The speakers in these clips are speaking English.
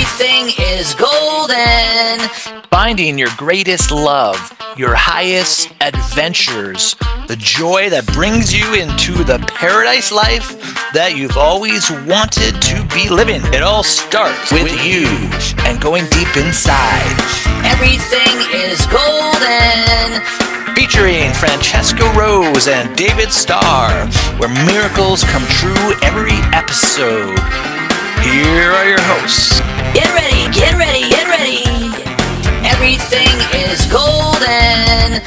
Everything is golden. Finding your greatest love, your highest adventures, the joy that brings you into the paradise life that you've always wanted to be living. It all starts with you and going deep inside. Everything is golden. Featuring Francesca Rose and David Starr, where miracles come true every episode. Here are your hosts. Get ready, get ready, get ready. Everything is golden.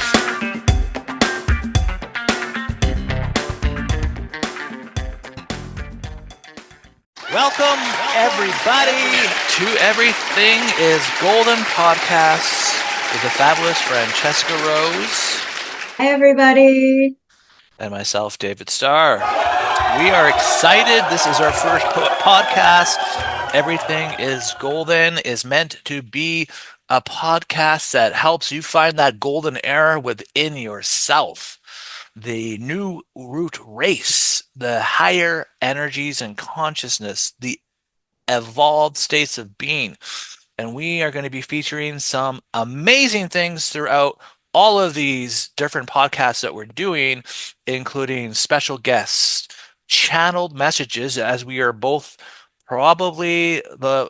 Welcome, everybody, to Everything is Golden podcast with the fabulous Francesca Rose. Hi, everybody. And myself, David Starr. We are excited. This is our first podcast. Everything is Golden is meant to be a podcast that helps you find that golden era within yourself. The new root race, the higher energies and consciousness, the evolved states of being. And we are going to be featuring some amazing things throughout all of these different podcasts that we're doing, including special guests, channeled messages, as we are both probably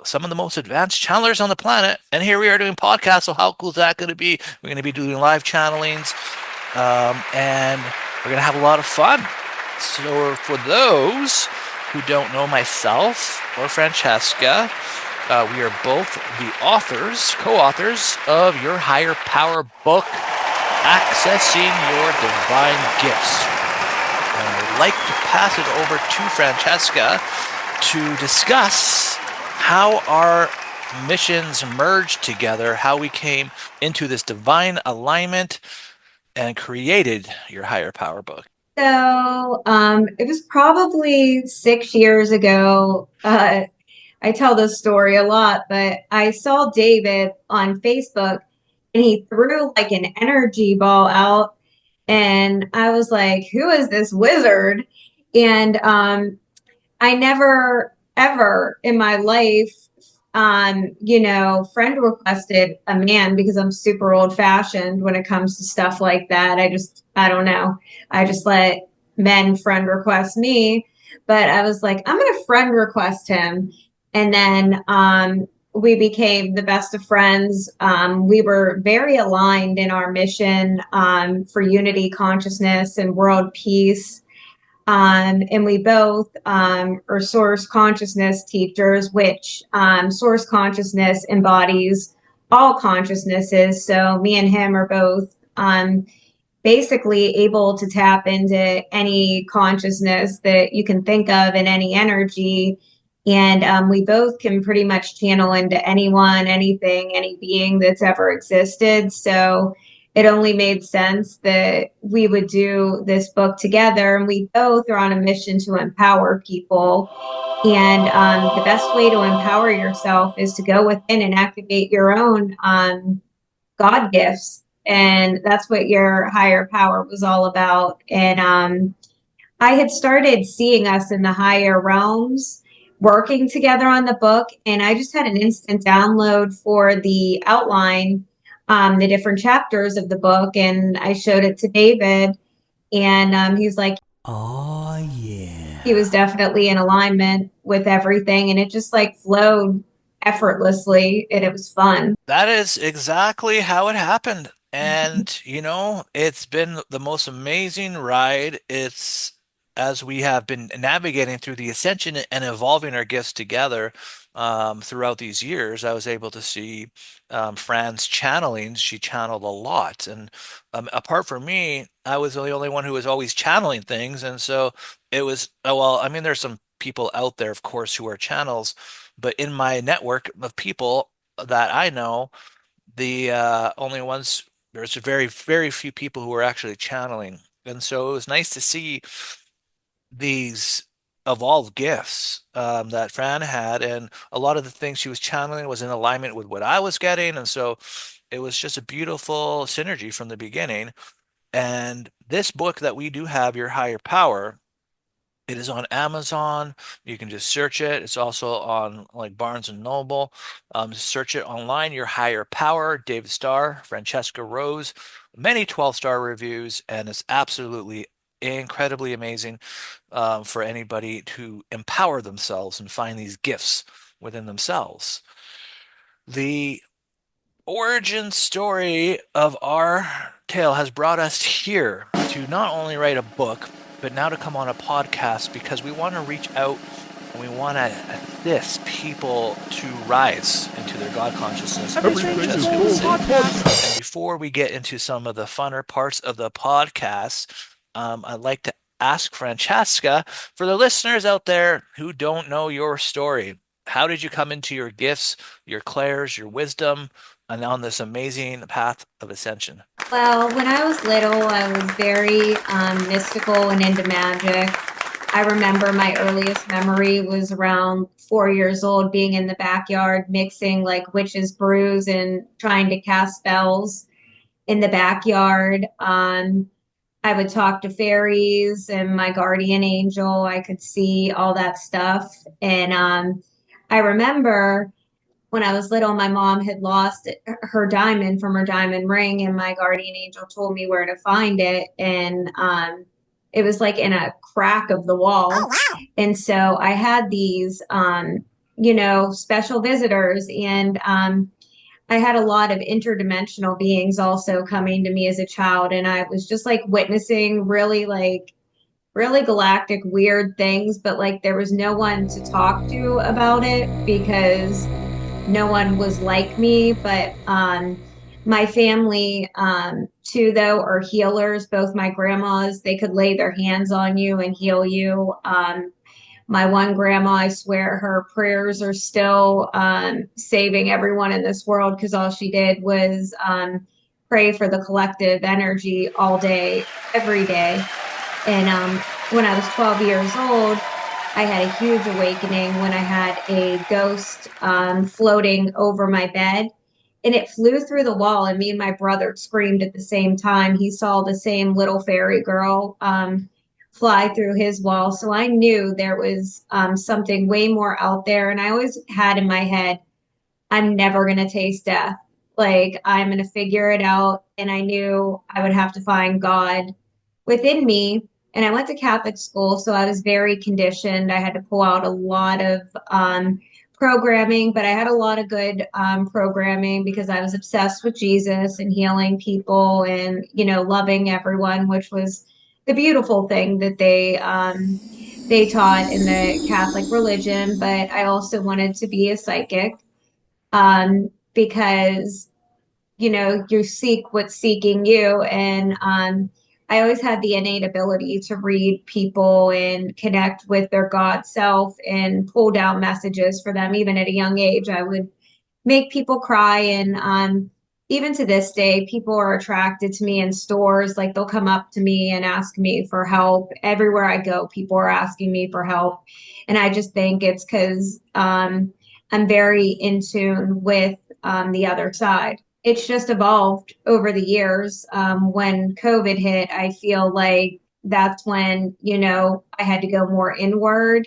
some of the most advanced channelers on the planet. And here we are doing podcasts. So how cool is that going to be? We're going to be doing live channelings, and we're going to have a lot of fun. So for those who don't know myself or Francesca, we are both the co-authors of Your Higher Power book, Accessing Your Divine Gifts. And I'd like to pass it over to Francesca to discuss how our missions merged together, how we came into this divine alignment and created Your Higher Power book. So it was probably 6 years ago. I tell this story a lot, but I saw David on Facebook and he threw like an energy ball out. And I was like, who is this wizard? And I never, ever in my life, friend requested a man because I'm super old fashioned when it comes to stuff like that. I don't know. I just let men friend request me. But I was like, I'm going to friend request him. And then we became the best of friends. We were very aligned in our mission for unity, consciousness, and world peace. And we both are source consciousness teachers, which source consciousness embodies all consciousnesses. So me and him are both basically able to tap into any consciousness that you can think of and any energy. And we both can pretty much channel into anyone, anything, any being that's ever existed. So it only made sense that we would do this book together. And we both are on a mission to empower people. And the best way to empower yourself is to go within and activate your own God gifts. And that's what Your Higher Power was all about. And I had started seeing us in the higher realms working together on the book. And I just had an instant download for the outline, the different chapters of the book. And I showed it to David. And he was like, oh, yeah. He was definitely in alignment with everything. And it just like flowed effortlessly. And it was fun. That is exactly how it happened. And, it's been the most amazing ride. It's as we have been navigating through the Ascension and evolving our gifts together throughout these years. I was able to see Fran's channeling. She channeled a lot. And apart from me, I was the only one who was always channeling things. And so it was, there's some people out there, of course, who are channels. But in my network of people that I know, the only ones, there's very, very few people who are actually channeling. And so it was nice to see these evolved gifts that Fran had. And a lot of the things she was channeling was in alignment with what I was getting. And so it was just a beautiful synergy from the beginning. And this book that we do have, Your Higher Power, It is on Amazon. You can just search it. It's also on like Barnes and Noble. Search it online. Your Higher Power, David Starr, Francesca Rose, many 12-star reviews, and it's absolutely incredibly amazing for anybody to empower themselves and find these gifts within themselves. The origin story of our tale has brought us here to not only write a book, but now to come on a podcast because we want to reach out and we want to assist people to rise into their God consciousness, as Everything is Francesca gold was saying. podcast. And before we get into some of the funner parts of the podcast, I'd like to ask Francesca, for the listeners out there who don't know your story, how did you come into your gifts, your clairs, your wisdom, and on this amazing path of ascension? Well, when I was little, I was very mystical and into magic. I remember my earliest memory was around 4 years old, being in the backyard, mixing like witches' brews and trying to cast spells in the backyard. I would talk to fairies and my guardian angel. I could see all that stuff. And I remember when I was little, my mom had lost her diamond from her diamond ring, and my guardian angel told me where to find it. And it was like in a crack of the wall. And so I had these, special visitors, and I had a lot of interdimensional beings also coming to me as a child. And I was just like witnessing really galactic, weird things, but like there was no one to talk to about it because no one was like me. But my family, too, though, are healers. Both my grandmas, they could lay their hands on you and heal you. My one grandma, I swear her prayers are still saving everyone in this world because all she did was pray for the collective energy all day, every day. And when I was 12 years old, I had a huge awakening when I had a ghost floating over my bed, and it flew through the wall. And me and my brother screamed at the same time. He saw the same little fairy girl fly through his wall. So I knew there was something way more out there. And I always had in my head, I'm never going to taste death. Like, I'm going to figure it out. And I knew I would have to find God within me. And I went to Catholic school, so I was very conditioned. I had to pull out a lot of programming, but I had a lot of good programming because I was obsessed with Jesus and healing people and, loving everyone, which was the beautiful thing that they taught in the Catholic religion. But I also wanted to be a psychic because you seek what's seeking you. And I always had the innate ability to read people and connect with their God self and pull down messages for them. Even at a young age, I would make people cry. And even to this day, people are attracted to me in stores. Like, they'll come up to me and ask me for help. Everywhere I go, people are asking me for help. And I just think it's because I'm very in tune with the other side. It's just evolved over the years. When COVID hit, I feel like that's when, I had to go more inward,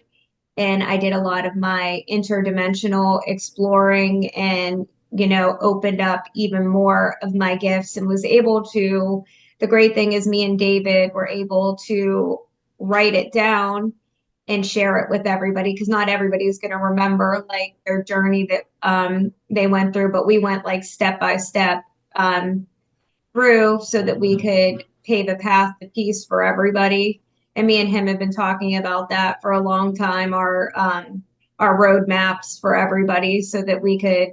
and I did a lot of my interdimensional exploring and, opened up even more of my gifts and was able to. The great thing is, me and David were able to write it down and share it with everybody because not everybody is going to remember like their journey that they went through, but we went like step by step through so that we could pave a path to peace for everybody. And me and him have been talking about that for a long time, our roadmaps for everybody so that we could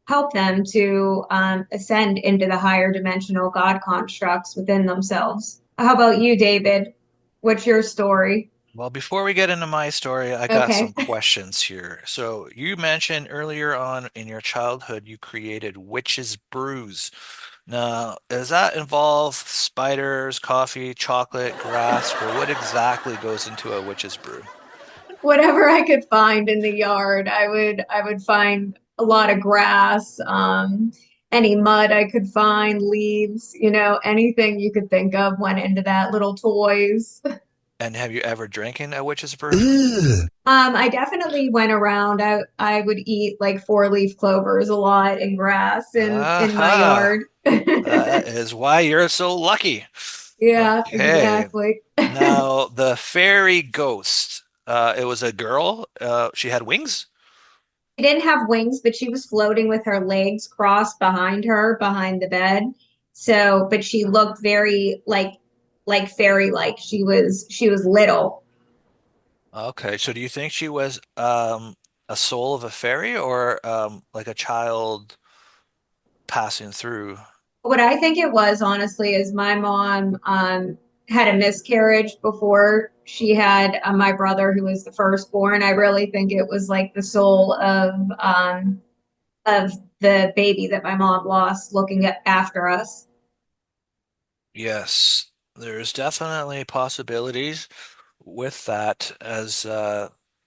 help them to ascend into the higher dimensional God constructs within themselves. How about you, David? What's your story? Well, before we get into my story, I got some Okay. questions here. So, you mentioned earlier on in your childhood you created witch's brews. Now, does that involve spiders, coffee, chocolate, grass, or what exactly goes into a witch's brew? Whatever I could find in the yard. I would find a lot of grass, any mud I could find, leaves, anything you could think of went into that, little toys. And have you ever drinking a witch's brew? Ugh. I definitely went around. I would eat like four-leaf clovers a lot and grass in my Aha. yard. That is why you're so lucky. Yeah, Okay. exactly. Now, the fairy ghost. It was a girl. She had wings. She didn't have wings, but she was floating with her legs crossed behind her, behind the bed. So, but she looked very like fairy-like. She was little. Okay, so do you think she was a soul of a fairy or like a child passing through? What I think it was, honestly, is my mom had a miscarriage before she had my brother, who was the firstborn. I really think it was like the soul of the baby that my mom lost, looking after us. Yes, there's definitely possibilities with that as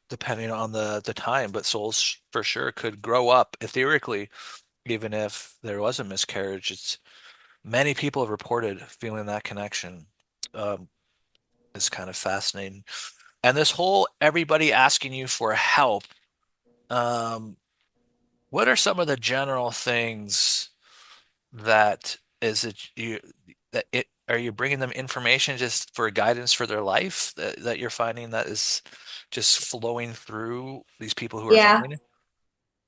depending on the time, but souls for sure could grow up etherically, even if there was a miscarriage. It's many people have reported feeling that connection. Um, it's kind of fascinating. And this whole everybody asking you for help, um, what are some of the general things that is it you that it are you bringing them information just for guidance for their life that you're finding that is just flowing through these people who are Yeah, following you?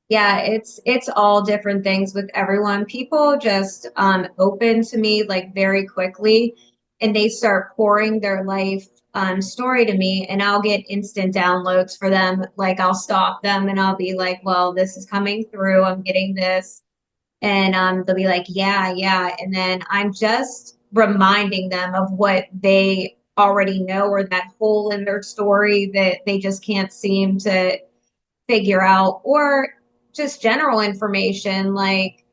yeah, it's all different things with everyone. People just open to me like very quickly, and they start pouring their life story to me, and I'll get instant downloads for them. Like I'll stop them and I'll be like, well, this is coming through. I'm getting this. And they'll be like, yeah, yeah. And then I'm just reminding them of what they already know, or that hole in their story that they just can't seem to figure out, or just general information like,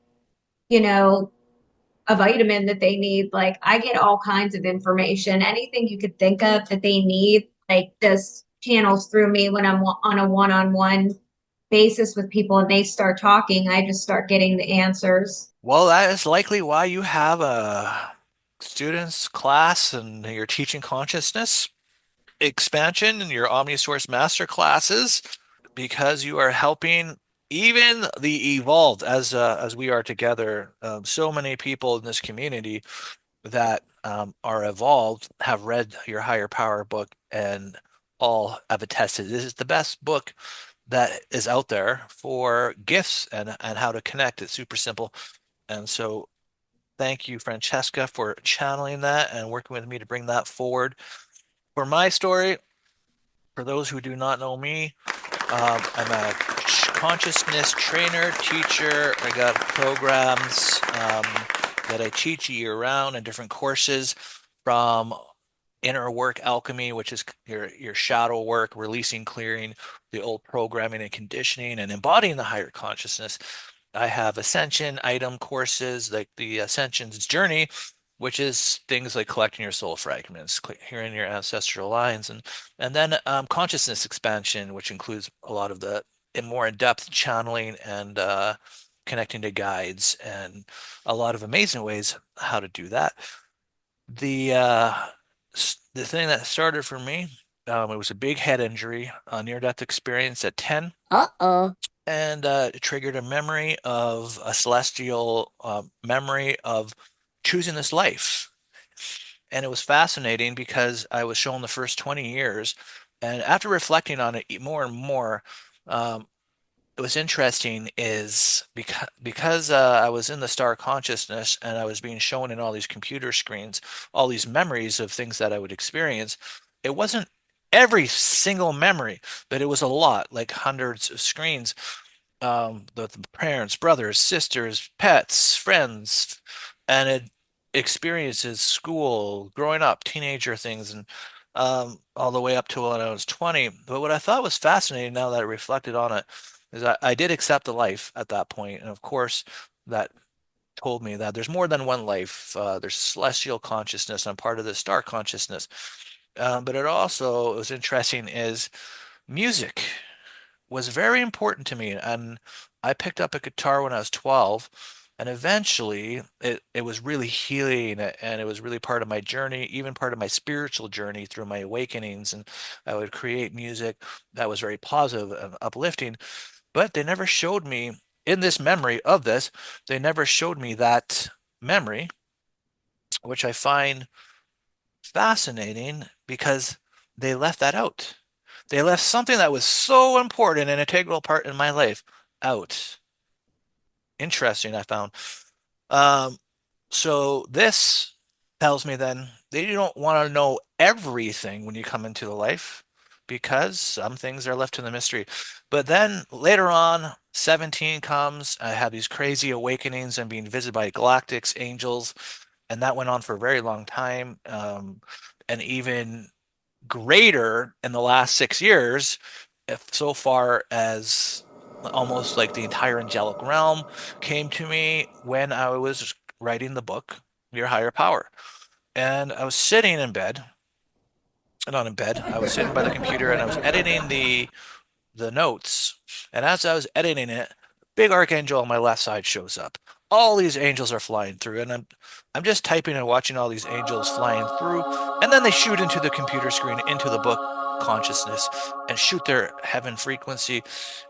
you know, a vitamin that they need. Like I get all kinds of information, anything you could think of that they need, like just channels through me when I'm on a one-on-one basis with people and they start talking. I just start getting the answers. Well, that is likely why you have a students class and you're teaching consciousness expansion and your omnisource master classes because you are helping even the evolved as we are together. So many people in this community that are evolved have read your higher power book and all have attested this is the best book that is out there for gifts and how to connect. It's super simple. And so thank you, Francesca, for channeling that and working with me to bring that forward. For my story, for those who do not know me, I'm a consciousness trainer, teacher. I got programs that I teach year round and different courses from inner work alchemy, which is your shadow work, releasing, clearing the old programming and conditioning, and embodying the higher consciousness. I have Ascension item courses like the Ascension's Journey, which is things like collecting your soul fragments, hearing your ancestral lines, and then consciousness expansion, which includes a lot of the more in-depth channeling and connecting to guides and a lot of amazing ways how to do that. The thing that started for me, it was a big head injury, a near-death experience at 10, Uh-oh. and it triggered a memory of a celestial memory of choosing this life. And it was fascinating because I was shown the first 20 years, and after reflecting on it more and more, um, it was interesting is because I was in the star consciousness and I was being shown in all these computer screens, all these memories of things that I would experience. It wasn't every single memory, but it was a lot, like hundreds of screens. The parents, brothers, sisters, pets, friends, and it experiences, school, growing up, teenager things, and all the way up to when I was 20. But what I thought was fascinating now that I reflected on it is I did accept the life at that point, and of course that told me that there's more than one life. There's celestial consciousness. I'm part of the star consciousness. But it also was interesting is music was very important to me. And I picked up a guitar when I was 12. And eventually it was really healing, and it was really part of my journey, even part of my spiritual journey through my awakenings. And I would create music that was very positive and uplifting, but they never showed me in this memory of this, they never showed me that memory, which I find fascinating because they left that out. They left something that was so important, an integral part in my life, out. Interesting, I found. Um, so this tells me then they don't want to know everything when you come into the life because some things are left to the mystery. But then later on, 17 comes, I have these crazy awakenings and being visited by galactics, angels, and that went on for a very long time. And even greater in the last 6 years, if so far as almost like the entire angelic realm came to me when I was writing the book, Your Higher Power. And I was sitting in bed, not in bed, I was sitting by the computer and I was editing the notes. And as I was editing it, big archangel on my left side shows up. All these angels are flying through, and I'm just typing and watching all these angels flying through, and then they shoot into the computer screen, into the book consciousness, and shoot their heaven frequency.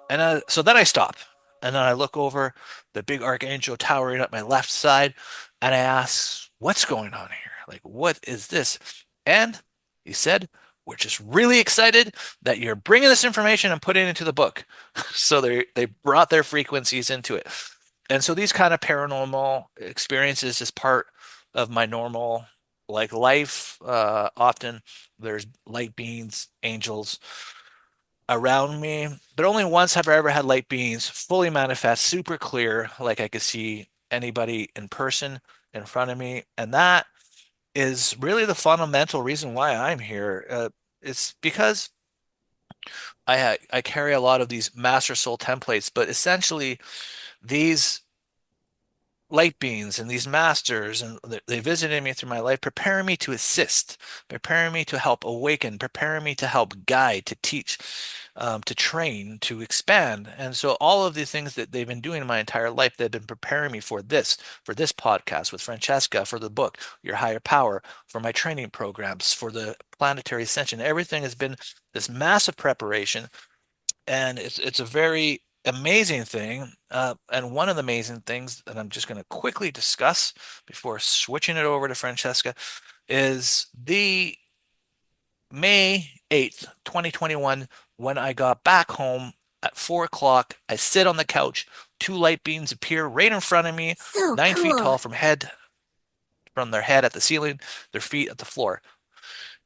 And so then I stop, and then I look over the big archangel towering at my left side, and I ask, "What's going on here? Like, what is this?" And he said, "We're just really excited that you're bringing this information and putting it into the book." So they brought their frequencies into it. And so these kind of paranormal experiences is part of my normal like life. Often there's light beings, angels around me, but only once have I ever had light beings fully manifest, super clear, like I could see anybody in person in front of me. And that is really the fundamental reason why I'm here. It's because I carry a lot of these master soul templates, but essentially these light beings and these masters, and they visited me through my life, preparing me to assist, preparing me to help awaken, preparing me to help guide, to teach, to train, to expand. And so all of the things that they've been doing in my entire life, they've been preparing me for this podcast with Francesca, for the book, Your Higher Power, for my training programs, for the planetary ascension. Everything has been this massive preparation, and it's a very amazing thing. And one of the amazing things that I'm just going to quickly discuss before switching it over to Francesca is the May 8th, 2021, when I got back home at 4 o'clock. I sit on the couch, two light beams appear right in front of me, So 9 feet cool. tall from their head at the ceiling, their feet at the floor.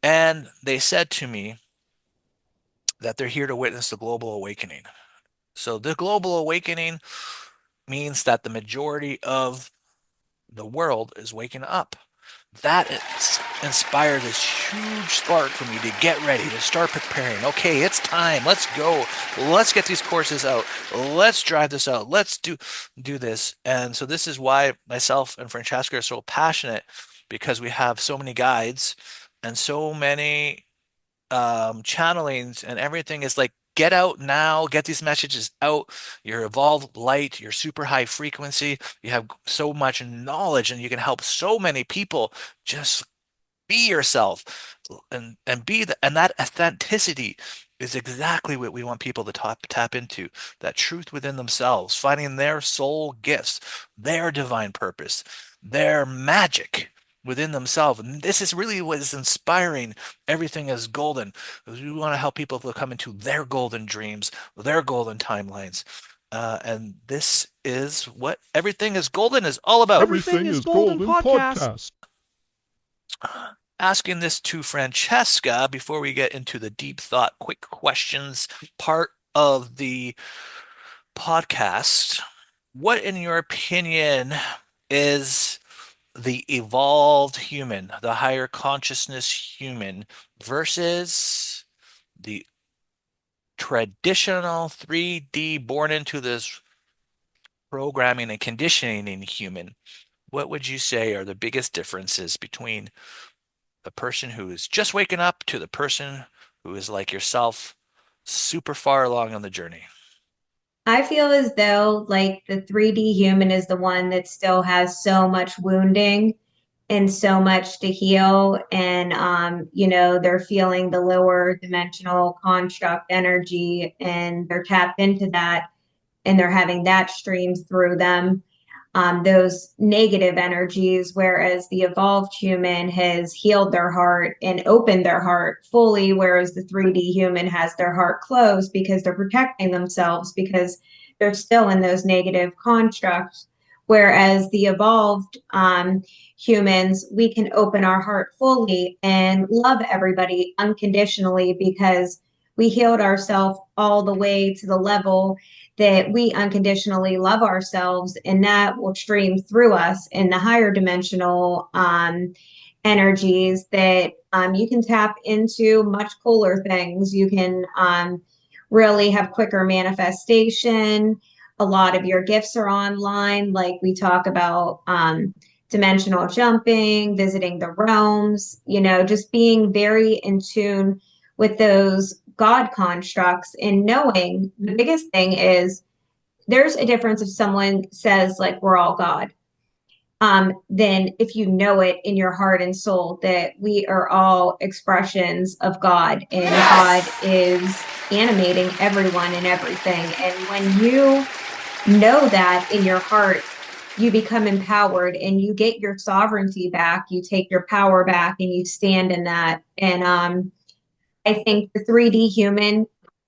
And they said to me that they're here to witness the global awakening. So the global awakening means that the majority of the world is waking up. That inspired this huge spark for me to get ready, to start preparing. Okay, it's time. Let's go. Let's get these courses out. Let's drive this out. Let's do this. And so this is why myself and Francesca are so passionate, because we have so many guides and so many channelings, and everything is like, get out now, get these messages out. You're evolved light, you're super high frequency, you have so much knowledge, and you can help so many people. Just be yourself and be the, and that authenticity is exactly what we want people to tap into, that truth within themselves, finding their soul gifts, their divine purpose, their magic within themselves. And this is really what is inspiring Everything is Golden. We want to help people to come into their golden dreams, their golden timelines. And this is what Everything is Golden is all about. Everything is Golden podcast. Asking this to Francesca before we get into the deep thought, quick questions part of the podcast. What, in your opinion, is the evolved human, the higher consciousness human, versus the traditional 3D born into this programming and conditioning human? What would you say are the biggest differences between the person who is just waking up to the person who is like yourself, super far along on the journey? I feel as though like the 3D human is the one that still has so much wounding and so much to heal. And, they're feeling the lower dimensional construct energy and they're tapped into that and they're having that stream through them, those negative energies, whereas the evolved human has healed their heart and opened their heart fully, whereas the 3D human has their heart closed because they're protecting themselves because they're still in those negative constructs. Whereas the evolved humans, we can open our heart fully and love everybody unconditionally because we healed ourselves all the way to the level that we unconditionally love ourselves, and that will stream through us in the higher dimensional energies that you can tap into much cooler things. You can really have quicker manifestation. A lot of your gifts are online, like we talk about dimensional jumping, visiting the realms, just being very in tune with those God constructs and knowing the biggest thing is there's a difference if someone says like we're all God. Then if you know it in your heart and soul that we are all expressions of God and God Yes. is animating everyone and everything. And when you know that in your heart, you become empowered and you get your sovereignty back, you take your power back and you stand in that. And I think the 3D human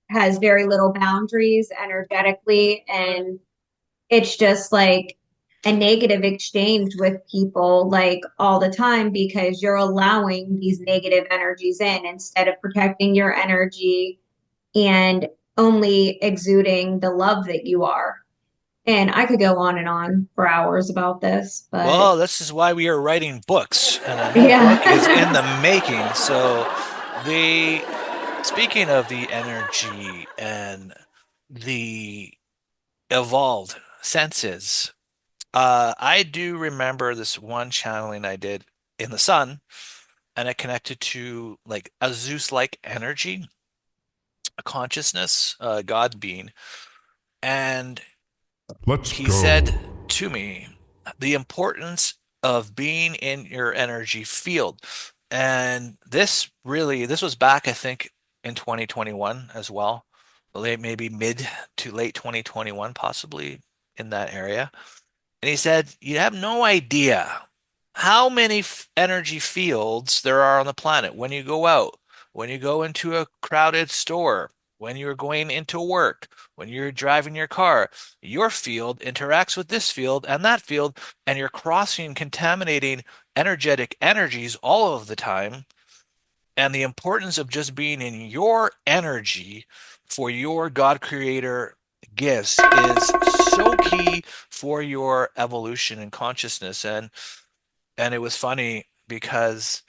has very little boundaries energetically, and it's just like a negative exchange with people like all the time because you're allowing these negative energies in instead of protecting your energy and only exuding the love that you are. And I could go on and on for hours about this, but Well, this is why we are writing books, and a new book is in yeah. the making. So, the speaking of the energy and the evolved senses, I do remember this one channeling I did in the sun, and it connected to like a Zeus-like energy, a consciousness, a God being, and Let's he said go. to me the importance of being in your energy field. And this was back, I think, in 2021 as well, late, maybe mid to late 2021, possibly in that area. And he said, you have no idea how many energy fields there are on the planet when you go out, when you go into a crowded store, when you're going into work, when you're driving your car. Your field interacts with this field and that field, and you're crossing contaminating energetic energies all of the time. And the importance of just being in your energy for your God creator gifts is so key for your evolution and consciousness. And it was funny because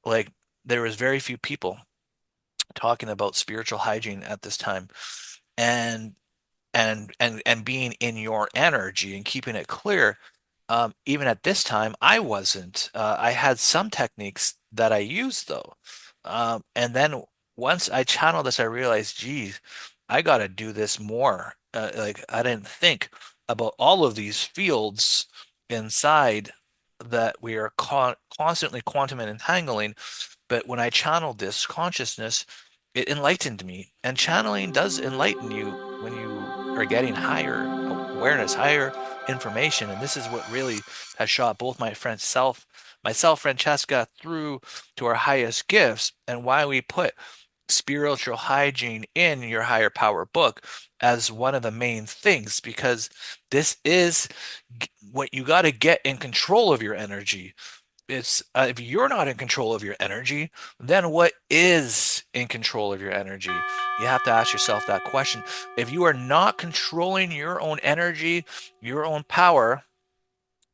like there was very few people talking about spiritual hygiene at this time. And and being in your energy and keeping it clear. Even at this time, I wasn't. I had some techniques that I used though. And then once I channeled this, I realized, geez, I got to do this more. Like I didn't think about all of these fields inside that we are constantly quantum and entangling. But when I channeled this consciousness, it enlightened me. And channeling does enlighten you when you are getting higher awareness, higher information. And this is what really has shot both myself, Francesca, through to our highest gifts, and why we put spiritual hygiene in your higher power book as one of the main things, because this is what you got to get in control of your energy. It's if you're not in control of your energy, then what is in control of your energy? You have to ask yourself that question. If you are not controlling your own energy, your own power,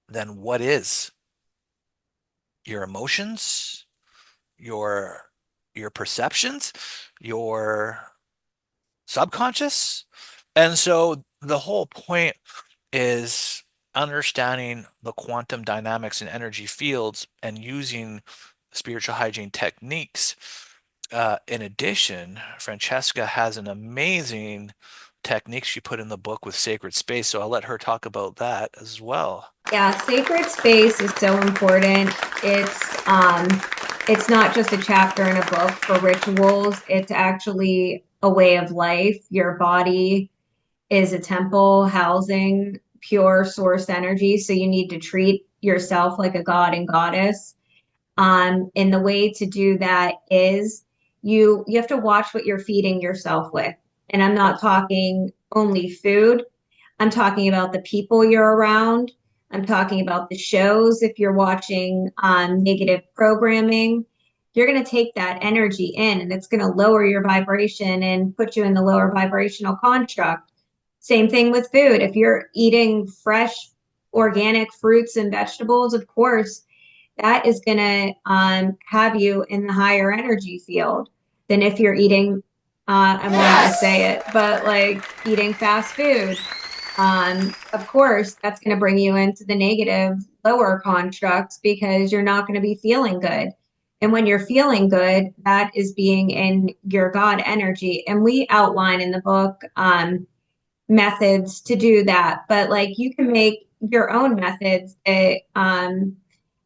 then what is? Your emotions, your your perceptions, your subconscious? And so the whole point is understanding the quantum dynamics and energy fields and using spiritual hygiene techniques. In addition, Francesca has an amazing techniques she put in the book with sacred space. So I'll let her talk about that as well. Yeah, sacred space is so important. It's not just a chapter in a book for rituals. It's actually a way of life. Your body is a temple housing pure source energy, so you need to treat yourself like a god and goddess. And the way to do that is you have to watch what you're feeding yourself with. And I'm not talking only food. I'm talking about the people you're around. I'm talking about the shows. If you're watching negative programming, you're going to take that energy in and it's going to lower your vibration and put you in the lower vibrational construct. Same thing with food. If you're eating fresh, organic fruits and vegetables, of course, that is going to have you in the higher energy field than if you're eating, I'm not going to say it, but like eating fast food. Of course, that's going to bring you into the negative, lower constructs because you're not going to be feeling good. And when you're feeling good, that is being in your God energy. And we outline in the book methods to do that. But like you can make your own methods that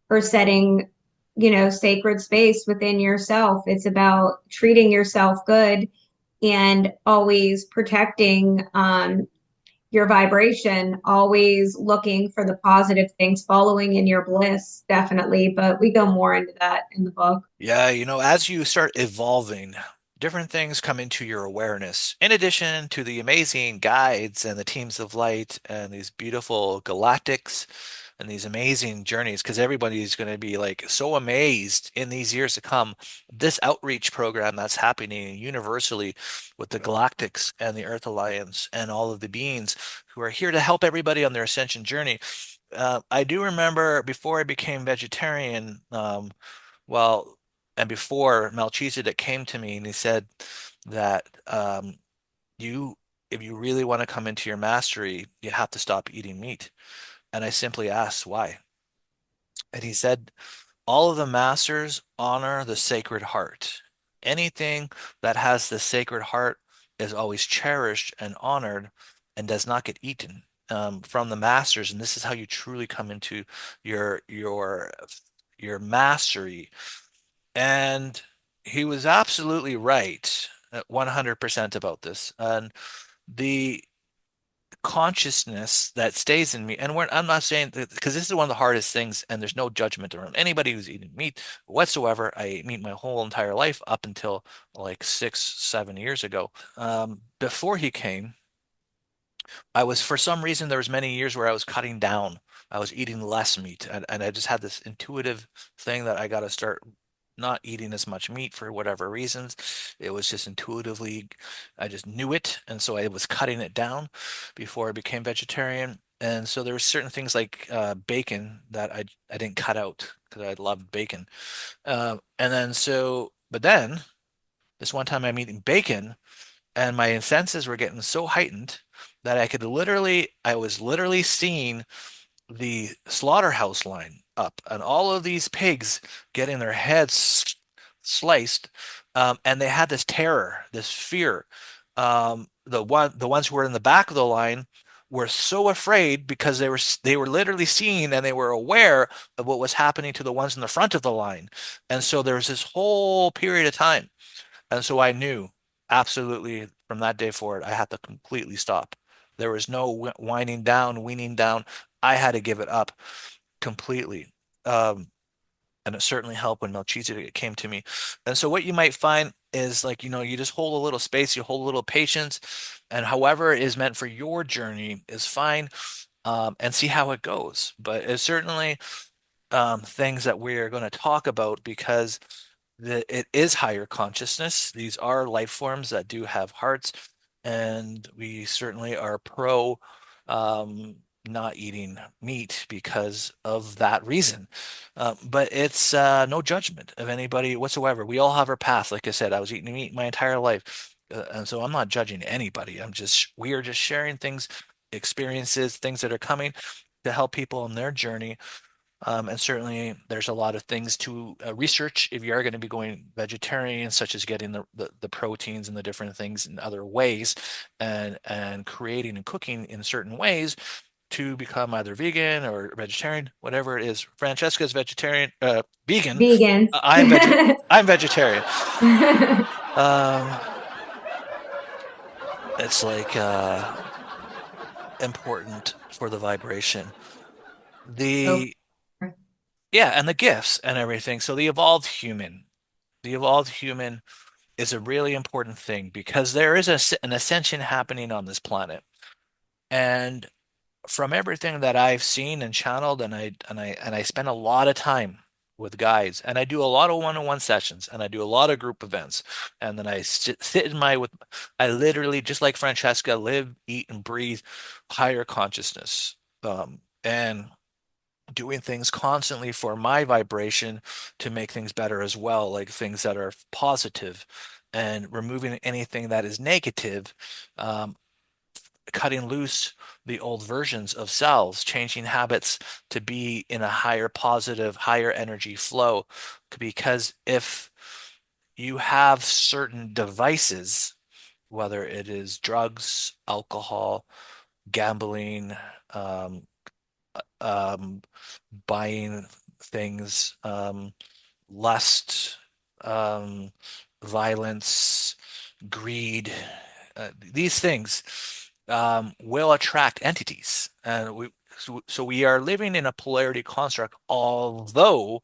for setting, sacred space within yourself. It's about treating yourself good and always protecting your vibration, always looking for the positive things, following in your bliss, definitely. But we go more into that in the book. Yeah, as you start evolving, different things come into your awareness. In addition to the amazing guides and the teams of light and these beautiful galactics and these amazing journeys, because everybody's going to be like so amazed in these years to come. This outreach program that's happening universally with the galactics and the Earth Alliance and all of the beings who are here to help everybody on their ascension journey. I do remember before I became vegetarian, well, and before Melchizedek came to me and he said that you, if you really want to come into your mastery, you have to stop eating meat. And I simply asked why. And he said, all of the masters honor the Sacred Heart. Anything that has the Sacred Heart is always cherished and honored and does not get eaten from the masters. And this is how you truly come into your your your mastery. And he was absolutely right, 100% about this. And the consciousness that stays in me, and I'm not saying that because this is one of the hardest things, and there's no judgment around anybody who's eating meat whatsoever. I ate meat my whole entire life up until like 6, 7 years ago. Before he came, I was, for some reason, there was many years where I was cutting down. I was eating less meat, and I just had this intuitive thing that I got to start not eating as much meat for whatever reasons. It was just intuitively, I just knew it, and so I was cutting it down before I became vegetarian. And so there were certain things like bacon that I didn't cut out because I loved bacon. And then so, but then this one time I'm eating bacon and my senses were getting so heightened that I was literally seeing the slaughterhouse line up and all of these pigs getting their heads sliced. And they had this terror, this fear. The ones who were in the back of the line were so afraid because they were literally seeing and they were aware of what was happening to the ones in the front of the line. And so there was this whole period of time, and so I knew absolutely from that day forward, I had to completely stop. There was no winding down, weaning down. I had to give it up completely. Um, and it certainly helped when Melchizedek came to me. And so what you might find is like, you just hold a little space, you hold a little patience, and however it is meant for your journey is fine, and see how it goes. But it's certainly things that we're going to talk about because it is higher consciousness. These are life forms that do have hearts, and we certainly are pro um, not eating meat because of that reason. But it's no judgment of anybody whatsoever. We all have our path. Like I said, I was eating meat my entire life. And so I'm not judging anybody. We are just sharing things, experiences, things that are coming to help people on their journey And certainly there's a lot of things to research if you are going to be going vegetarian, such as getting the proteins and the different things in other ways, and creating and cooking in certain ways to become either vegan or vegetarian, whatever it is. Francesca's vegetarian, vegan. Vegans. I'm vegetarian. Um, it's like important for the vibration. Oh, The Yeah, and the gifts and everything. So the evolved human is a really important thing because there is an ascension happening on this planet. And from everything that I've seen and channeled, and I spend a lot of time with guys, and I do a lot of one-on-one sessions, and I do a lot of group events, and then I sit in my with I literally, just like Francesca, live, eat, and breathe higher consciousness. And doing things constantly for my vibration to make things better as well, like things that are positive and removing anything that is negative, um, cutting loose the old versions of selves, changing habits to be in a higher positive, higher energy flow. Because if you have certain devices, whether it is drugs, alcohol, gambling, um, um, buying things, lust, um, violence, greed, these things will attract entities. And so we are living in a polarity construct, although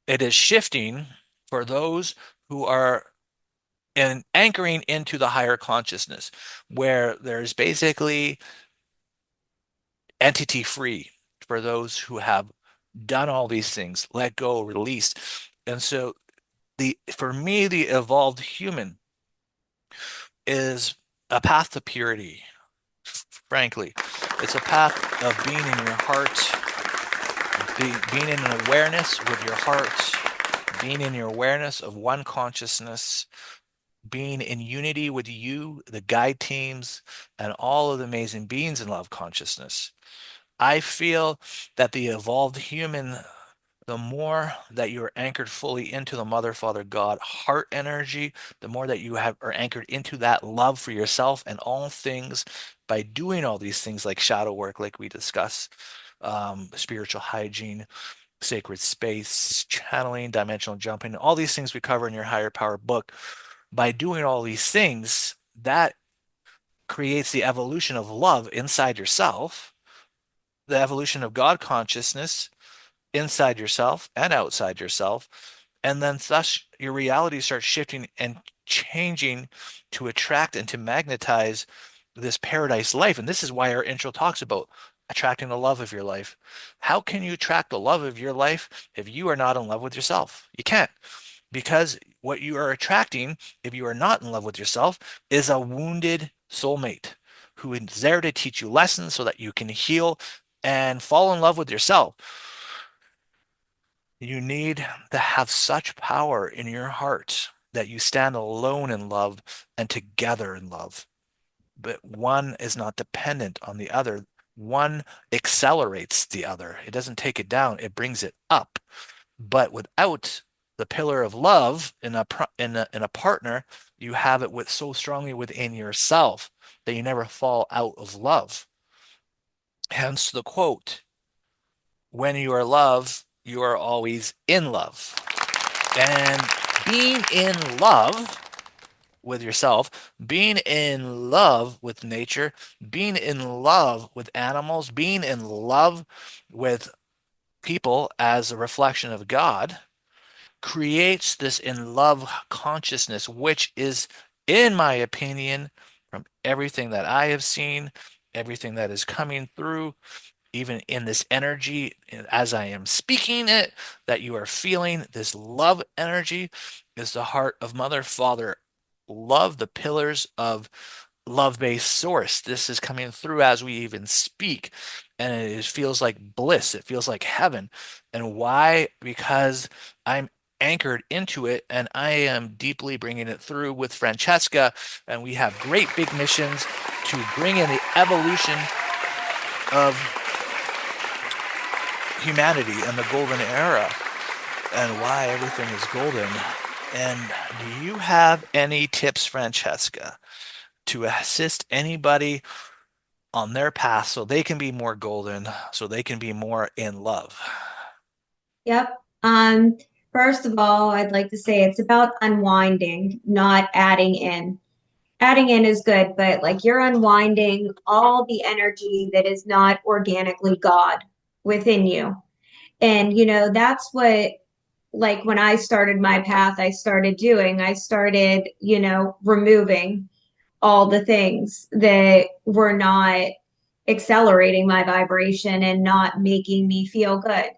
it is shifting for those who are anchoring into the higher consciousness, where there's basically entity free for those who have done all these things, let go, released. And so for me, the evolved human is a path to purity, frankly. It's a path of being in your heart, being in an awareness with your heart, being in your awareness of one consciousness, being in unity with you, the guide teams, and all of the amazing beings in love consciousness. I feel that the evolved human, the more that you are anchored fully into the Mother, Father, God heart energy, the more that you are anchored into that love for yourself and all things by doing all these things like shadow work, like we discuss, spiritual hygiene, sacred space, channeling, dimensional jumping, all these things we cover in your higher power book. By doing all these things, that creates the evolution of love inside yourself, the evolution of God consciousness inside yourself and outside yourself. And then thus your reality starts shifting and changing to attract and to magnetize this paradise life. And this is why our intro talks about attracting the love of your life. How can you attract the love of your life if you are not in love with yourself? You can't. Because what you are attracting, if you are not in love with yourself, is a wounded soulmate who is there to teach you lessons so that you can heal and fall in love with yourself. You need to have such power in your heart that you stand alone in love and together in love. But one is not dependent on the other. One accelerates the other. It doesn't take it down, it brings it up. But without the pillar of love in a partner, you have it with so strongly within yourself that you never fall out of love. Hence the quote, when you are love, you are always in love. And being in love with yourself, being in love with nature, being in love with animals, being in love with people as a reflection of God creates this in love consciousness, which is, in my opinion, from everything that I have seen, everything that is coming through, even in this energy, as I am speaking it, that you are feeling this love energy is the heart of Mother, Father, love, the pillars of love-based source. This is coming through as we even speak, and it feels like bliss. It feels like heaven. And why? Because I'm anchored into it, and I am deeply bringing it through with Francesca, and we have great big missions to bring in the evolution of humanity and the golden era and why everything is golden. And do you have any tips, Francesca, to assist anybody on their path so they can be more golden, so they can be more in love? Yep. First of all, I'd like to say it's about unwinding, not adding in. Adding in is good, but like you're unwinding all the energy that is not organically God within you. And, that's what, like when I started my path, I started doing, I started, removing all the things that were not accelerating my vibration and not making me feel good.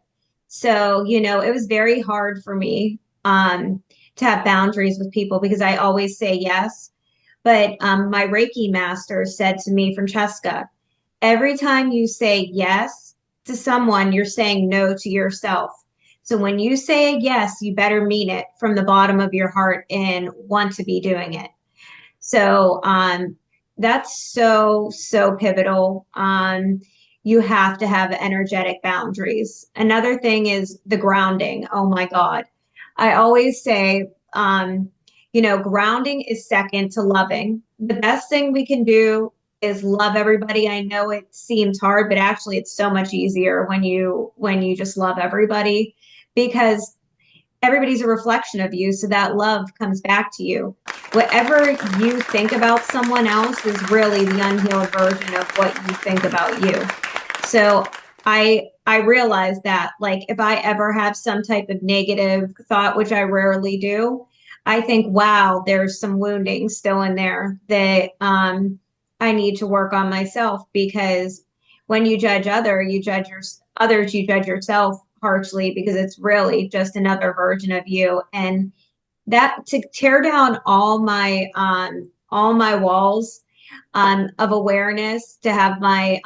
So, it was very hard for me to have boundaries with people because I always say yes. But my Reiki master said to me, Francesca, every time you say yes to someone, you're saying no to yourself. So when you say yes, you better mean it from the bottom of your heart and want to be doing it. So that's so pivotal. You have to have energetic boundaries. Another thing is the grounding. Oh my God. I always say, grounding is second to loving. The best thing we can do is love everybody. I know it seems hard, but actually it's so much easier when you just love everybody because everybody's a reflection of you. So that love comes back to you. Whatever you think about someone else is really the unhealed version of what you think about you. So I realize that like if I ever have some type of negative thought, which I rarely do, I think, wow, there's some wounding still in there that I need to work on myself because when you judge others, you judge yourself harshly because it's really just another version of you. And that to tear down all my walls of awareness, to have my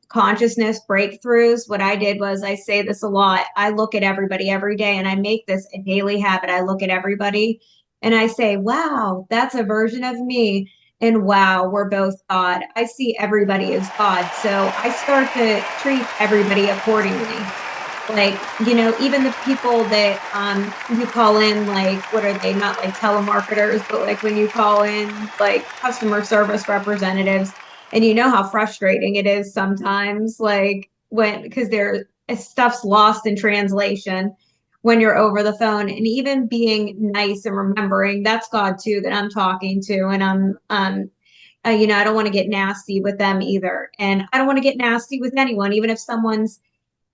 consciousness breakthroughs. What I did was, I say this a lot, I look at everybody every day and I make this a daily habit. I look at everybody and I say, wow, that's a version of me. And wow, we're both God. I see everybody as God. So I start to treat everybody accordingly. Like, even the people that you call in, like, what are they, not like telemarketers, but like when you call in like customer service representatives, and you know how frustrating it is sometimes, like when because there stuff's lost in translation when you're over the phone. And even being nice and remembering that's God too that I'm talking to, and I'm I don't want to get nasty with them either, and I don't want to get nasty with anyone, even if someone's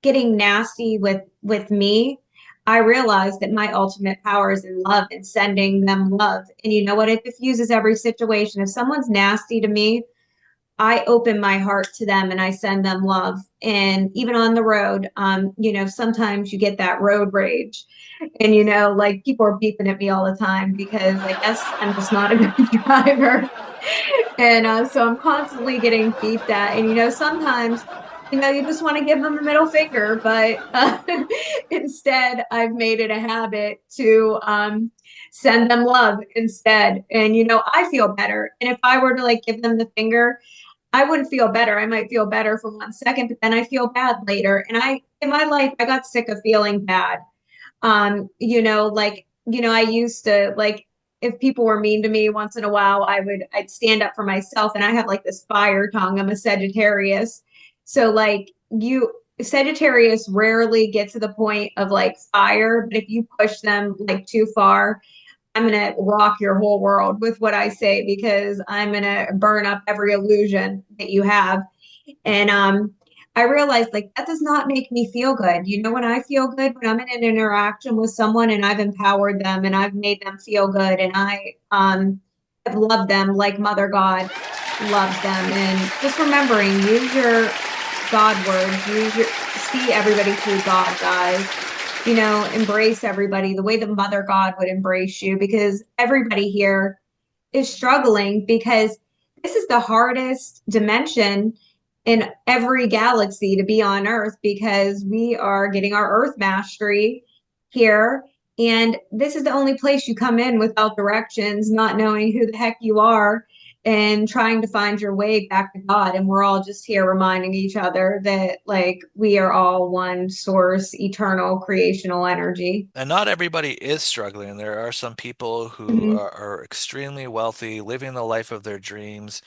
getting nasty with me. I realize that my ultimate power is in love and sending them love. And you know what? It diffuses every situation. If someone's nasty to me, I open my heart to them and I send them love. And even on the road, sometimes you get that road rage. And like people are beeping at me all the time because I guess I'm just not a good driver. And so I'm constantly getting beeped at. And, sometimes, you just want to give them the middle finger. But instead, I've made it a habit to send them love instead. And, I feel better. And if I were to like give them the finger, I wouldn't feel better. I might feel better for 1 second, but then I feel bad later. And in my life, I got sick of feeling bad. I used to like if people were mean to me once in a while, I'd stand up for myself, and I have like this fire tongue. I'm a Sagittarius. So like Sagittarius rarely get to the point of like fire, but if you push them like too far, I'm going to rock your whole world with what I say because I'm going to burn up every illusion that you have. And I realized like that does not make me feel good. When I feel good, when I'm in an interaction with someone and I've empowered them and I've made them feel good and I have loved them like Mother God loves them. And just remembering, use your God words, see everybody through God, guys. Embrace everybody the way the Mother God would embrace you, because everybody here is struggling because this is the hardest dimension in every galaxy to be on Earth, because we are getting our Earth mastery here. And this is the only place you come in without directions, not knowing who the heck you are. and trying to find your way back to God. And we're all just here reminding each other that, like, we are all one source, eternal creational energy. And not everybody is struggling. There are some people who Mhm. are extremely wealthy, living the life of their dreams.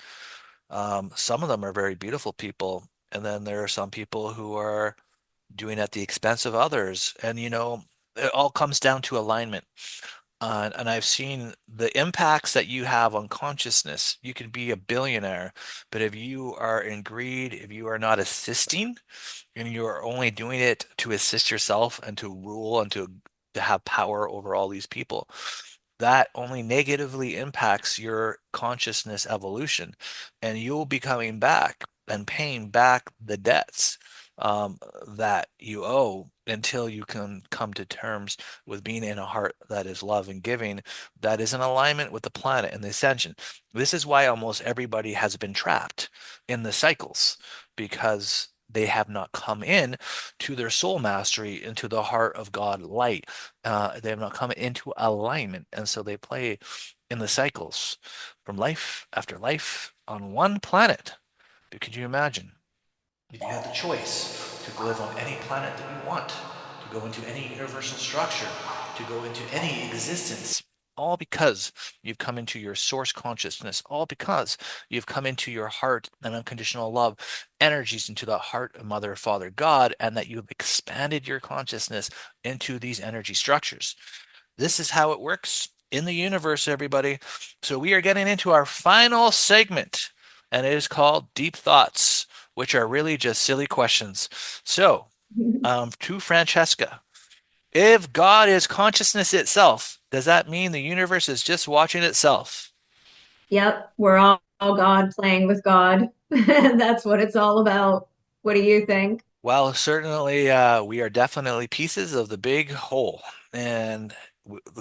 Some of them are very beautiful people. And then there are some people who are doing at the expense of others. And, it all comes down to alignment. And I've seen the impacts that you have on consciousness. You can be a billionaire, but if you are in greed, if you are not assisting, and you're only doing it to assist yourself and to rule and to have power over all these people, that only negatively impacts your consciousness evolution, and you'll be coming back and paying back the debts that you owe until you can come to terms with being in a heart that is love and giving, that is in alignment with the planet and the ascension. This is why almost everybody has been trapped in the cycles, because they have not come in to their soul mastery, into the heart of God light. They have not come into alignment, and so they play in the cycles from life after life on one planet. But could you imagine if you had the choice to live on any planet that you want, to go into any universal structure, to go into any existence, all because you've come into your source consciousness, all because you've come into your heart and unconditional love energies, into the heart of Mother, Father, God, and that you've expanded your consciousness into these energy structures. This is how it works in the universe, everybody. So we are getting into our final segment, and it is called Deep Thoughts, which are really just silly questions. So, to Francesca, if God is consciousness itself, does that mean the universe is just watching itself? Yep, we're all God playing with God. That's what it's all about. What do you think? Well, certainly, we are definitely pieces of the big whole, and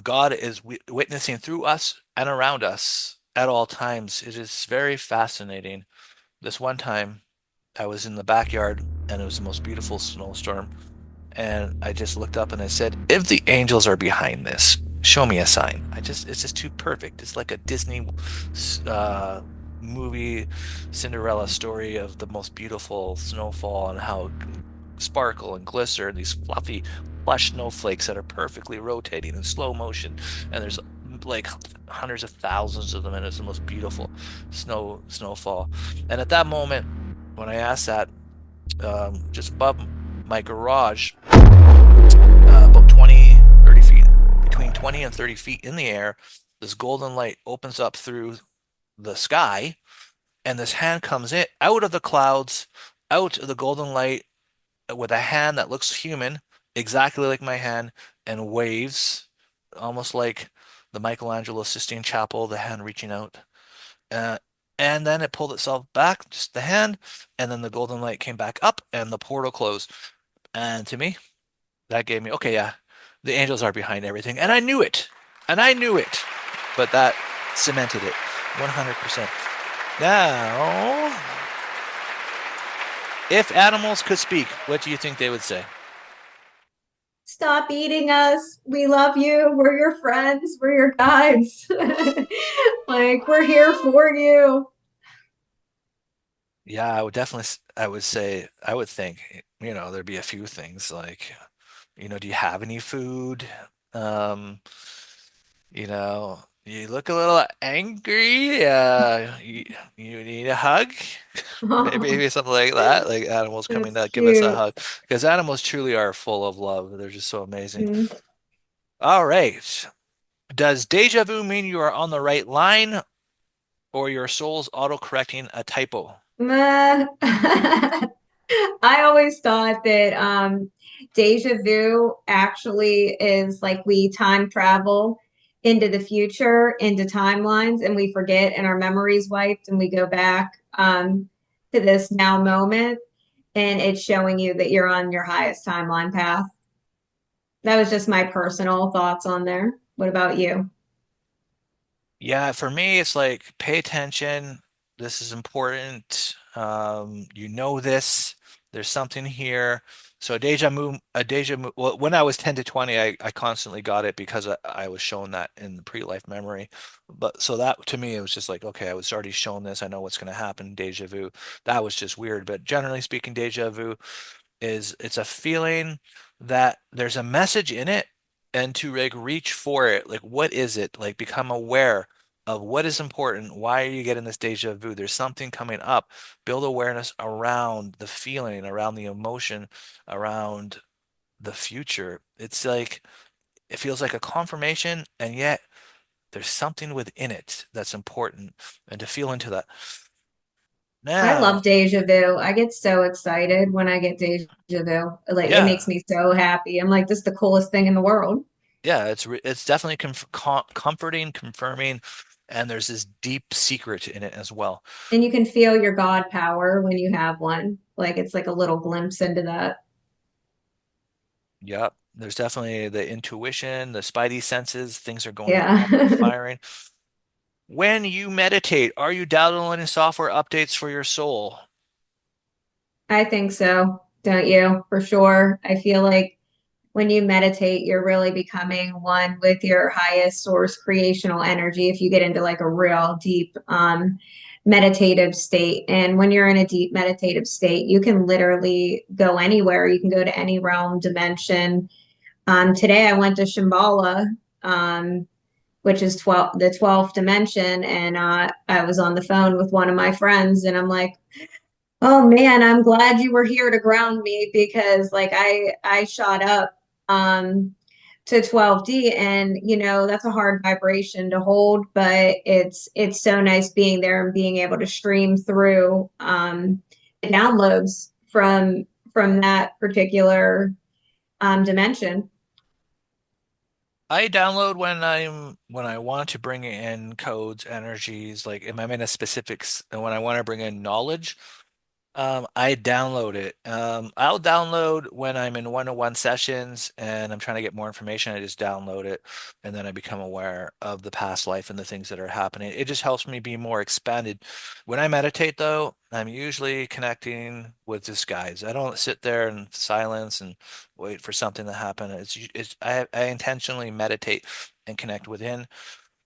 God is witnessing through us and around us at all times. It is very fascinating. This one time, I was in the backyard, and it was the most beautiful snowstorm. And I just looked up and I said, if the angels are behind this, show me a sign. It's just too perfect. It's like a Disney uh, movie Cinderella story of the most beautiful snowfall and how it can sparkle and glister and these fluffy plush snowflakes that are perfectly rotating in slow motion. And there's like hundreds of thousands of them, and it's the most beautiful snowfall. And at that moment, when I asked that, just above my garage, about 20, 30 feet, between 20 and 30 feet in the air, this golden light opens up through the sky, and this hand comes in out of the clouds, out of the golden light, with a hand that looks human, exactly like my hand, and waves, almost like the Michelangelo Sistine Chapel, the hand reaching out. Uh, and then it pulled itself back, just the hand, and then the golden light came back up, and the portal closed. And to me, that gave me, okay, yeah, the angels are behind everything. And I knew it. And I knew it. But that cemented it 100%. Now, if animals could speak, what do you think they would say? Stop eating us. We love you. We're your friends. We're your guides. Like, we're here for you. Yeah, I would definitely, I would say, I would think, there'd be a few things like, do you have any food? Um, you look a little angry. You need a hug. Maybe something like that. Like animals coming That's to give us a cute. hug. Because animals truly are full of love. They're just so amazing. Mm. All right. Does deja vu mean you are on the right line, or your soul's auto-correcting a typo? Meh. I always thought that deja vu actually is like we time travel into the future, into timelines, and we forget, and our memories wiped, and we go back to this now moment, and it's showing you that you're on your highest timeline path. That was just my personal thoughts on there. What about you? Yeah, for me, it's like, pay attention. This is important. You know this. There's something here. So a deja vu. Well, when I was 10 to 20, I constantly got it because I was shown that in the pre-life memory. But so that to me, it was just like, okay, I was already shown this. I know what's going to happen. Deja vu. That was just weird. But generally speaking, deja vu is it's a feeling that there's a message in it and to like reach for it. Like, what is it? Like, become aware of what is important. Why are you getting this deja vu? There's something coming up. Build awareness around the feeling, around the emotion, around the future. It's like it feels like a confirmation, and yet there's something within it that's important, and to feel into that. I Now, love deja vu. I get so excited when I get deja vu. Like it makes yeah, me so happy. I'm like, this is the coolest thing in the world. yeah, it's definitely comforting, confirming, and there's this deep secret in it as well. And you can feel your God power when you have one. Like it's like a little glimpse into that. Yep, there's definitely the intuition, the spidey senses, things are going Yeah. off and firing. When you meditate, are you downloading software updates for your soul? I think so. Don't you? For sure. I feel like when you meditate, you're really becoming one with your highest source creational energy if you get into like a real deep meditative state. And when you're in a deep meditative state, you can literally go anywhere. You can go to any realm, dimension. Today I went to Shambhala, which is the 12th dimension, and I was on the phone with one of my friends, and I'm like, oh man, I'm glad you were here to ground me because like I shot up to 12D, and that's a hard vibration to hold, but it's so nice being there and being able to stream through the downloads from that particular dimension. I download when I want to bring in codes, energies, like if I'm in a specifics, and when I want to bring in knowledge. I download it. I'll download when I'm in one-on-one sessions and I'm trying to get more information. I just download it and then I become aware of the past life and the things that are happening. It just helps me be more expanded. When I meditate, though, I'm usually connecting with this guides. I don't sit there in silence and wait for something to happen. I intentionally meditate and connect within.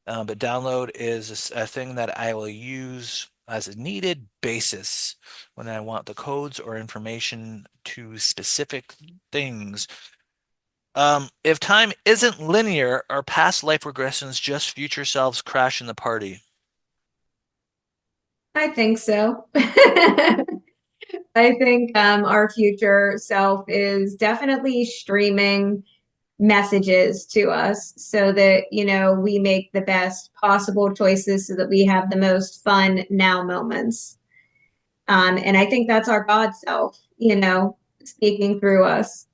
But download is a thing that I will use as a needed basis when I want the codes or information to specific things. If time isn't linear, are past life regressions just future selves crashing the party? I think so. I think our future self is definitely streaming messages to us so that we make the best possible choices so that we have the most fun now moments, and I think that's our God self speaking through us.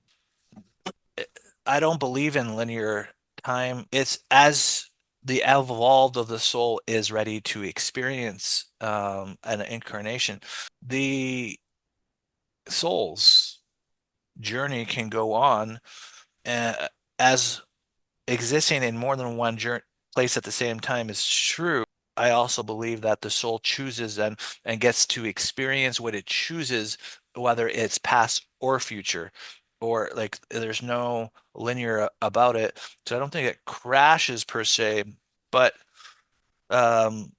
I don't believe in linear time. It's as the evolved of the soul is ready to experience an incarnation. The soul's journey can go on uh, as existing in more than one place at the same time is true. I also believe that the soul chooses and gets to experience what it chooses, whether it's past or future, or like there's no linear about it. So I don't think it crashes per se, but um,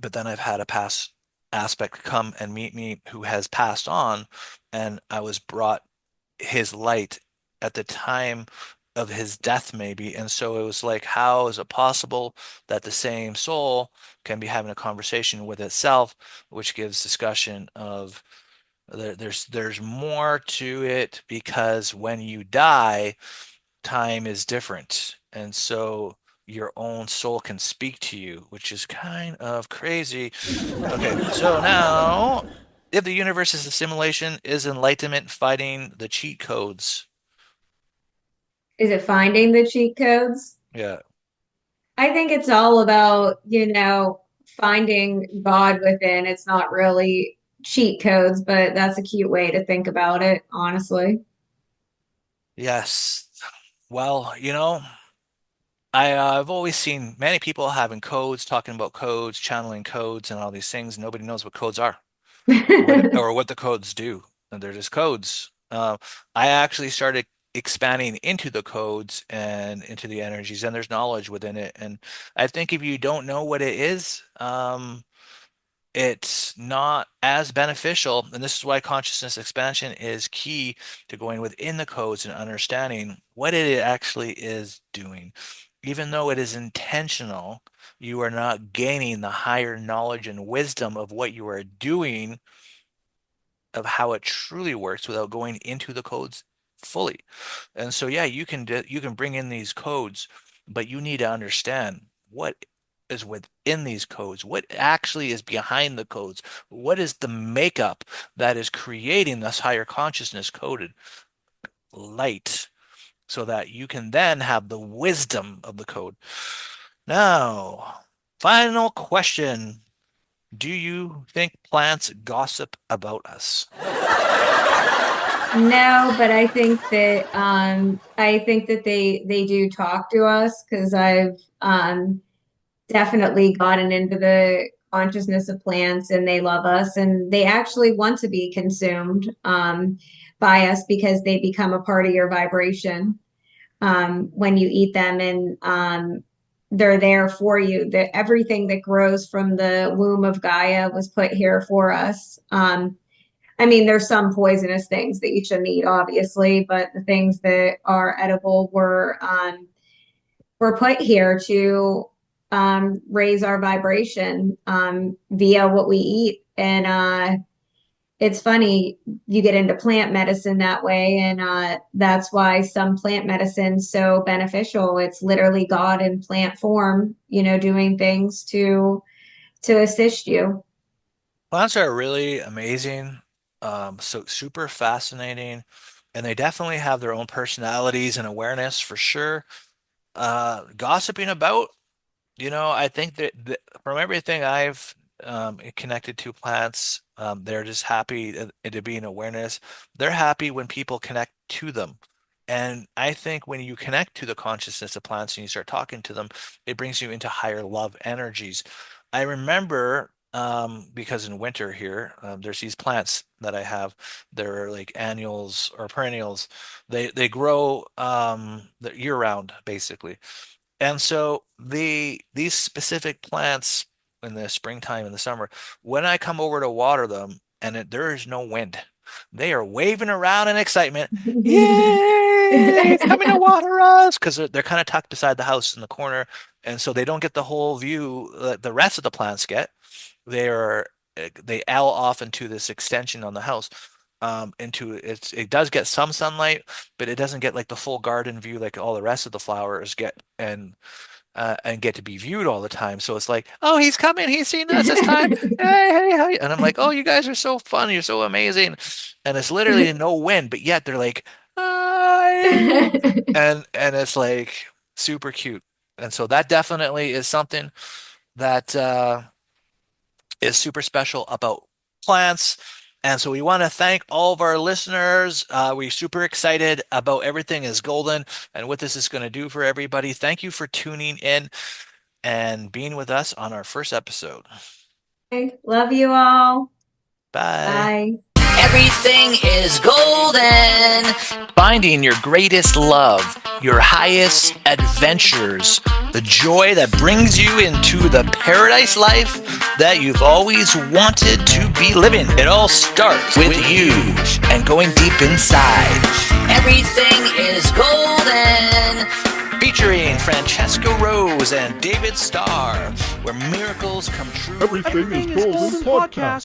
but then I've had a past aspect come and meet me who has passed on, and I was brought his light at the time of his death, maybe. And so it was like, how is it possible that the same soul can be having a conversation with itself, which gives discussion of there's more to it because when you die, time is different. And so your own soul can speak to you, which is kind of crazy. Okay, so now if the universe is a simulation, is enlightenment fighting the cheat codes? Is it finding the cheat codes? Yeah. I think it's all about finding God within. It's not really cheat codes, but that's a cute way to think about it, honestly. Yes. Well, I've always seen many people having codes, talking about codes, channeling codes, and all these things. Nobody knows what codes are or what the codes do. they're just codes. I actually started expanding into the codes and into the energies, and there's knowledge within it. And I think if you don't know what it is, it's not as beneficial. And this is why consciousness expansion is key to going within the codes and understanding what it actually is doing. Even though it is intentional, you are not gaining the higher knowledge and wisdom of what you are doing, of how it truly works without going into the codes fully. And so, yeah, you can bring in these codes, but you need to understand what is within these codes, what actually is behind the codes, what is the makeup that is creating this higher consciousness coded light, so that you can then have the wisdom of the code. Now, final question. Do you think plants gossip about us? No, but I think that they do talk to us because I've definitely gotten into the consciousness of plants and they love us and they actually want to be consumed by us because they become a part of your vibration when you eat them, and they're there for you. Everything that grows from the womb of Gaia was put here for us. I mean, there's some poisonous things that you shouldn't eat, obviously, but the things that are edible were put here to raise our vibration via what we eat. And it's funny, you get into plant medicine that way, and that's why some plant medicine's so beneficial. It's literally God in plant form, doing things to assist you. Plants are really amazing, so super fascinating, and they definitely have their own personalities and awareness for sure. Gossiping about, I think that from everything I've connected to plants, they're just happy to be in awareness. They're happy when people connect to them. And I think when you connect to the consciousness of plants and you start talking to them, it brings you into higher love energies. I remember, because in winter here, there's these plants that I have. They're like annuals or perennials. They grow year round, basically. And so these specific plants in the springtime and the summer, when I come over to water them and there is no wind, they are waving around in excitement. Yay! It's coming to water us, because they're kind of tucked beside the house in the corner, and so they don't get the whole view that the rest of the plants get. They are they owl off into this extension on the house. It does get some sunlight, but it doesn't get like the full garden view like all the rest of the flowers get, and get to be viewed all the time. So it's like, oh, he's coming, he's seen us, it's time. Hey, hey, hey. And I'm like, oh, you guys are so fun, you're so amazing. And it's literally no wind, but yet they're like, hi. And it's like super cute. And so that definitely is something that is super special about plants. And so we want to thank all of our listeners. We're super excited about everything is golden and what this is going to do for everybody. Thank you for tuning in and being with us on our first episode. Love you all. Bye. Bye. Everything is golden. Finding your greatest love, your highest adventures, the joy that brings you into the paradise life that you've always wanted to be living. It all starts with you and going deep inside. Everything is golden. Featuring Francesca Rose and David Starr, where miracles come true. Everything is golden podcast.